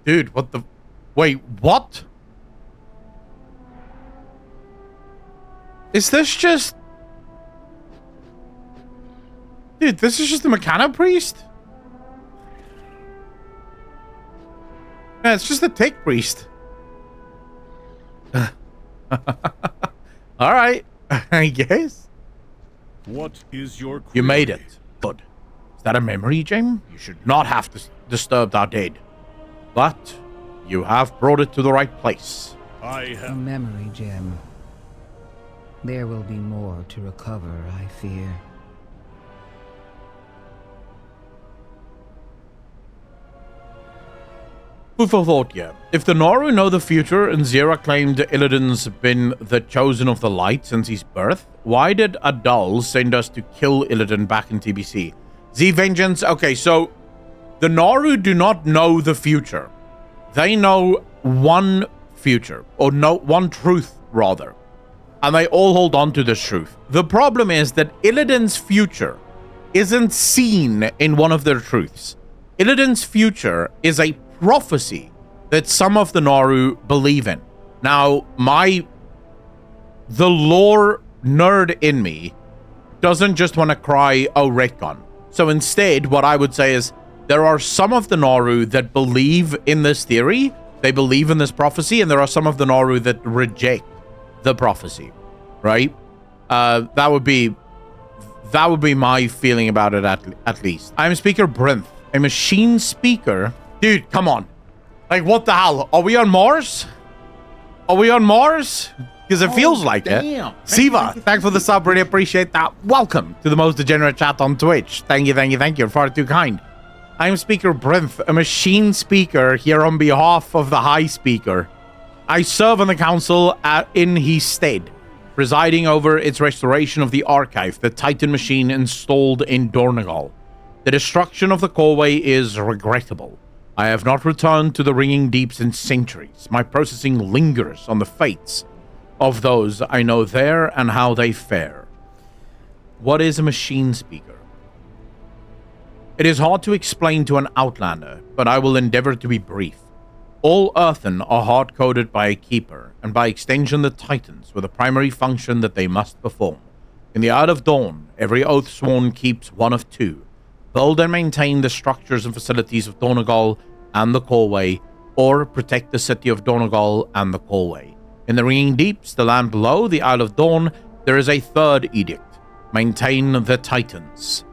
Dude, what the... Wait, what? Is this just... Dude, this is just the Meccano priest? Yeah, it's just a tick priest. Alright, I guess. What is your query? You made it. Good. Is that a memory gem? You should not have disturbed our dead. But you have brought it to the right place. I A have... memory gem. There will be more to recover, I fear. Food for thought here. If the Naru know the future and Zira claimed Illidan's been the chosen of the light since his birth, why did Adal send us to kill Illidan back in TBC? Z Vengeance. Okay, so the Naru do not know the future. They know one future, or no, one truth rather. And they all hold on to this truth. The problem is that Illidan's future isn't seen in one of their truths. Illidan's future is a prophecy that some of the Naru believe in. Now, the lore nerd in me doesn't just want to cry, oh, retcon. So instead, what I would say is there are some of the Naru that believe in this theory, they believe in this prophecy, and there are some of the Naru that reject the prophecy, right? That would be my feeling about it at least. I'm Speaker Brinth, a machine speaker. Dude, come on. Like, what the hell? Are we on Mars? Are we on Mars? Because it feels like it. Siva, thanks for the sub. Really appreciate that. Welcome to the most degenerate chat on Twitch. Thank you, thank you, thank you. Far too kind. I'm Speaker Brinth, a machine speaker here on behalf of the High Speaker. I serve on the council in his stead, presiding over its restoration of the archive, the Titan machine installed in Dornogal. The destruction of the Corway is regrettable. I have not returned to the Ringing Deeps in centuries. My processing lingers on the fates of those I know there and how they fare. What is a machine speaker? It is hard to explain to an outlander, but I will endeavor to be brief. All Earthen are hard-coded by a keeper, and by extension the Titans, with a primary function that they must perform. In the Isle of Dawn, every oath sworn keeps one of two: build and maintain the structures and facilities of Dornogal and the Corway, or protect the city of Dornogal and the Corway. In the Ringing Deeps, the land below the Isle of Dawn, there is a third edict: maintain the Titans.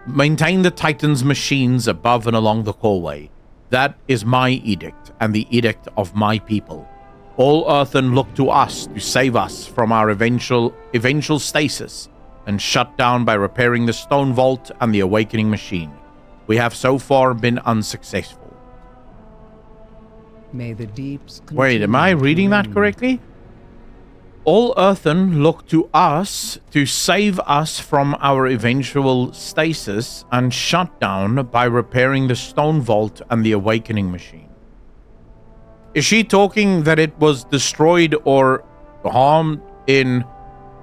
Maintain the Titans' machines above and along the Corway. That is my edict, and the edict of my people. All Earthen look to us to save us from our eventual stasis, and shut down by repairing the Stone Vault and the Awakening Machine. We have so far been unsuccessful. May the deeps Wait, am I reading that correctly? All Earthen look to us to save us from our eventual stasis and shut down by repairing the Stone Vault and the Awakening Machine. Is she talking that it was destroyed or harmed in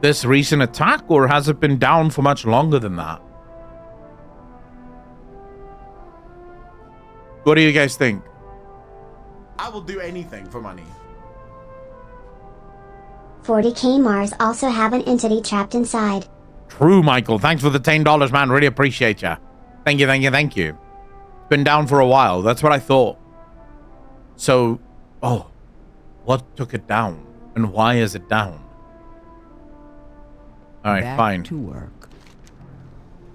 this recent attack, or has it been down for much longer than that? What do you guys think? I will do anything for money. 40k Mars also have an entity trapped inside. True, Michael. Thanks for the $10, man. Really appreciate you. Thank you, thank you, thank you. It's been down for a while. That's what I thought. So, what took it down? And why is it down? Alright, Back fine. to work.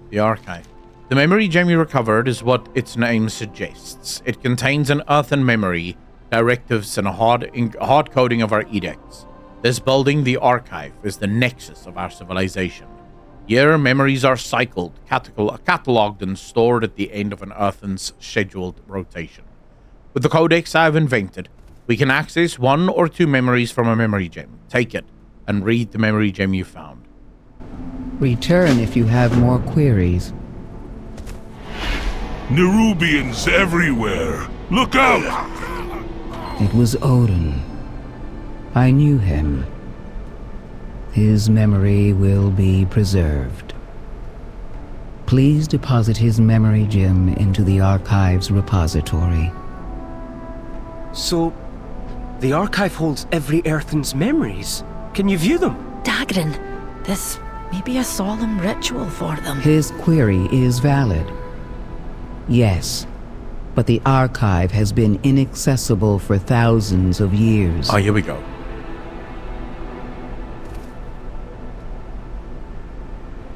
The archive. The memory gem you recovered is what its name suggests. It contains an earthen memory, directives, and a hard coding of our edicts. This building, the archive, is the nexus of our civilization. Here, memories are cycled, catalogued, and stored at the end of an earthen's scheduled rotation. With the codex I have invented, we can access one or two memories from a memory gem. Take it, and read the memory gem you found. Return if you have more queries. Nerubians everywhere! Look out! It was Odin. I knew him. His memory will be preserved. Please deposit his memory gem into the archive's repository. So, the archive holds every Earthen's memories. Can you view them? Dagran, this may be a solemn ritual for them. His query is valid. Yes, but the archive has been inaccessible for thousands of years. Oh, here we go.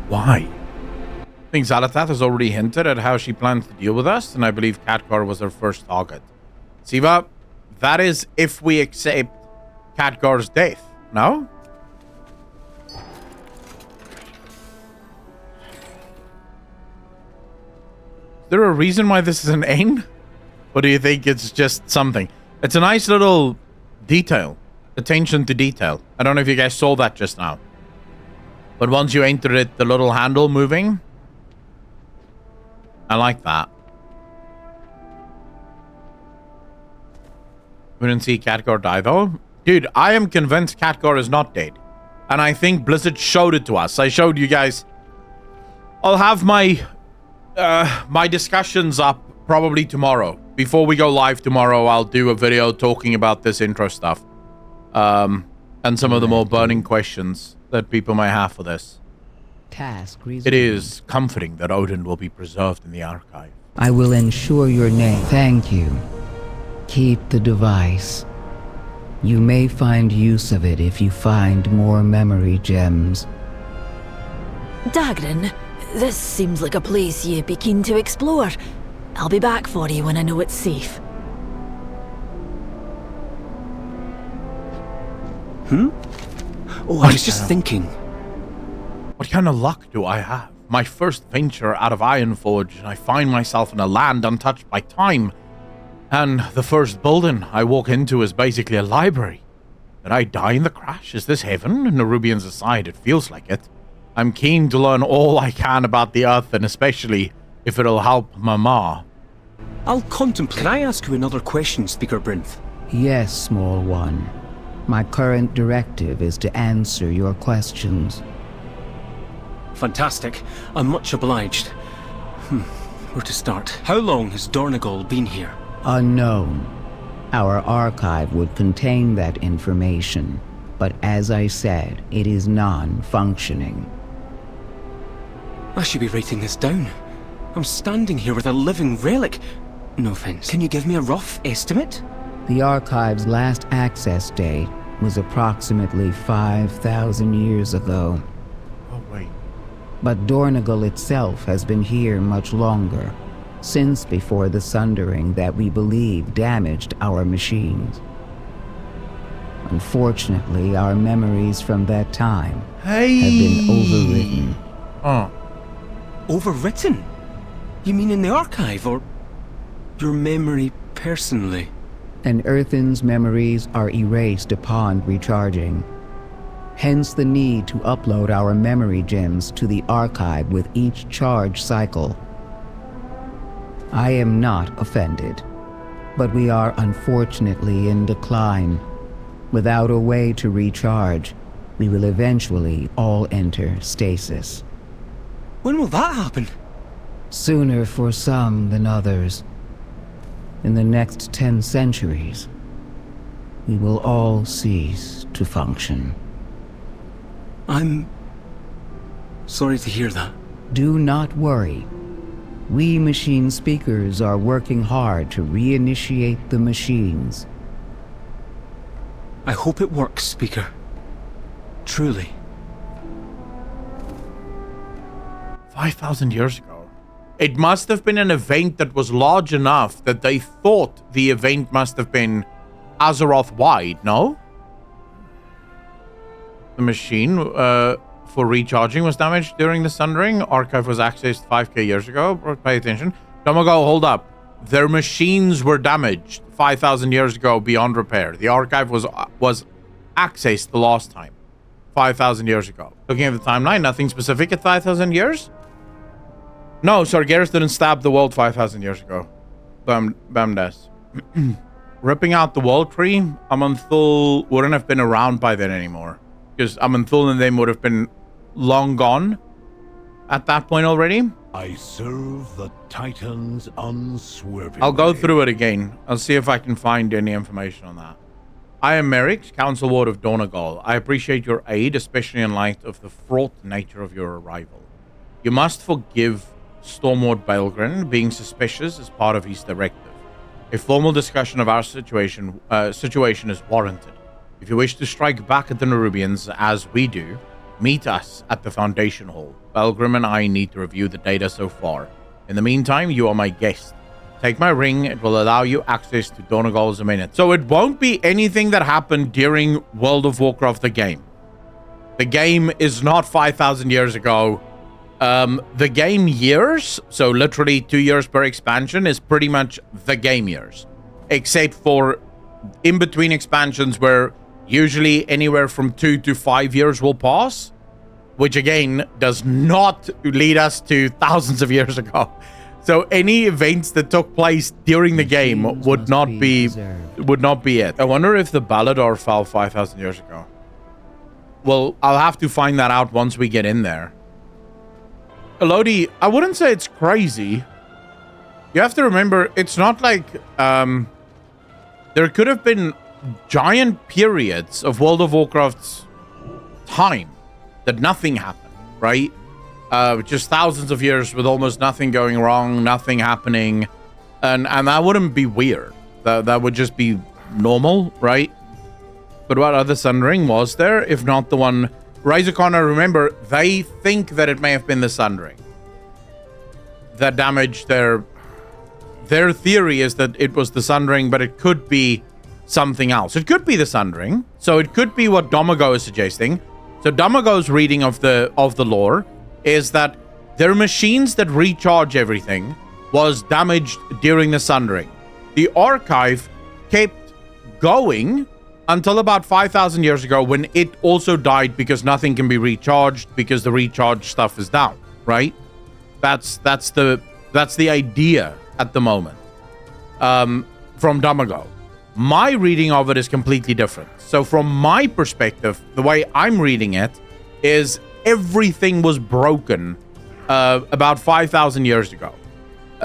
Why? I think Xal'atath has already hinted at how she plans to deal with us, and I believe Khadgar was her first target. Siva, that is if we accept Khadgar's death, no? Is there a reason why this is an Ain? Or do you think it's just something? It's a nice little detail. Attention to detail. I don't know if you guys saw that just now. But once you enter it, the little handle moving. I like that. We didn't see Khadgar die though. Dude, I am convinced Khadgar is not dead. And I think Blizzard showed it to us. I showed you guys. I'll have my my discussions up probably tomorrow. Before we go live tomorrow, I'll do a video talking about this intro stuff. And some of the more burning questions that people may have for this. Task It is comforting that Odin will be preserved in the archive. I will ensure your name. Thank you. Keep the device. You may find use of it if you find more memory gems. Dagran, this seems like a place you'd be keen to explore. I'll be back for you when I know it's safe. Oh, I was just thinking. What kind of luck do I have? My first venture out of Ironforge, and I find myself in a land untouched by time. And the first building I walk into is basically a library. Did I die in the crash? Is this heaven? Nerubians aside, it feels like it. I'm keen to learn all I can about the Earth, and especially if it'll help Mama. I'll contemplate. Can I ask you another question, Speaker Brinth? Yes, small one. My current directive is to answer your questions. Fantastic. I'm much obliged. Where to start? How long has Dornegal been here? Unknown. Our archive would contain that information, but as I said, it is non-functioning. I should be writing this down. I'm standing here with a living relic. No offense. Can you give me a rough estimate? The archive's last access date was approximately 5,000 years ago. Oh, wait. But Dornegal itself has been here much longer, since before the sundering that we believe damaged our machines. Unfortunately, our memories from that time have been overwritten. Oh. Overwritten? You mean in the archive, or your memory personally? And Earthen's memories are erased upon recharging. Hence the need to upload our memory gems to the archive with each charge cycle. I am not offended, but we are unfortunately in decline. Without a way to recharge, we will eventually all enter stasis. When will that happen? Sooner for some than others. In the next 10 centuries, we will all cease to function. I'm sorry to hear that. Do not worry. We machine speakers are working hard to reinitiate the machines. I hope it works, Speaker. Truly. 5,000 years ago. It must have been an event that was large enough that they thought the event must have been Azeroth-wide, no? The machine for recharging was damaged during the Sundering. Archive was accessed 5k years ago. Pay attention. Domago, hold up. Their machines were damaged 5,000 years ago beyond repair. The archive was accessed the last time 5,000 years ago. Looking at the timeline, nothing specific at 5,000 years? No, Sargeras didn't stab the world 5,000 years ago. Bamdas. Ripping out the world tree, Aman'Thul wouldn't have been around by then anymore. Because Aman'Thul and them would have been long gone at that point already. I serve the Titans unswervingly. I'll go through it again. I'll see if I can find any information on that. I am Merrick, Council Ward of Donegal. I appreciate your aid, especially in light of the fraught nature of your arrival. You must forgive Stormlord Balgren being suspicious as part of his directive. A formal discussion of our situation is warranted. If you wish to strike back at the Nerubians, as we do, meet us at the Foundation Hall. Balgrim and I need to review the data so far. In the meantime, you are my guest. Take my ring. It will allow you access to Donegal's minute. So it won't be anything that happened during World of Warcraft, the game. The game is not 5,000 years ago. The game years, so literally 2 years per expansion, is pretty much the game years. Except for in-between expansions where usually anywhere from 2 to 5 years will pass, which again does not lead us to thousands of years ago. So any events that took place during the game would not be it. I wonder if the Balador fell 5,000 years ago. Well, I'll have to find that out once we get in there. Elodie, I wouldn't say it's crazy. You have to remember, it's not like there could have been giant periods of World of Warcraft's time that nothing happened, right? Just thousands of years with almost nothing going wrong, nothing happening, and that wouldn't be weird. That would just be normal, right? But what other Sundering was there, if not the one... Rise of Connor, remember, they think that it may have been the Sundering that damaged their theory is that it was the Sundering, but it could be something else. It could be the Sundering, so it could be what Domago is suggesting. So Domago's reading of the lore is that their machines that recharge everything was damaged during the Sundering. The archive kept going until about 5,000 years ago, when it also died because nothing can be recharged because the recharge stuff is down, right? That's the idea at the moment from Domago. My reading of it is completely different. So from my perspective, the way I'm reading it is everything was broken about 5,000 years ago.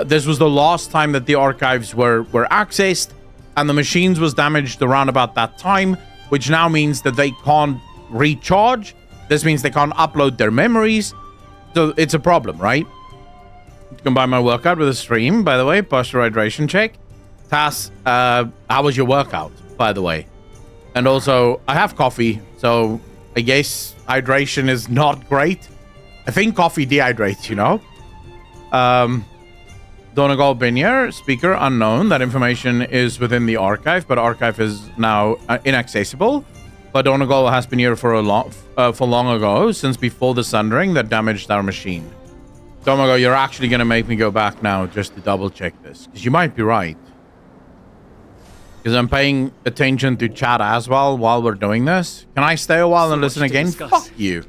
This was the last time that the archives were accessed, and the machines was damaged around about that time, which now means that they can't recharge. This means they can't upload their memories. So it's a problem, right? You can buy my workout with a stream, by the way. Posture hydration check. Tass, how was your workout, by the way? And also, I have coffee, so I guess hydration is not great. I think coffee dehydrates, you know? Donegal Binier, speaker unknown. That information is within the archive, but archive is now inaccessible. But Donegal has been here for long ago, since before the Sundering that damaged our machine. Donegal, you're actually going to make me go back now just to double check this, because you might be right. Because I'm paying attention to chat as well while we're doing this. Can I stay a while and listen again? Fuck you.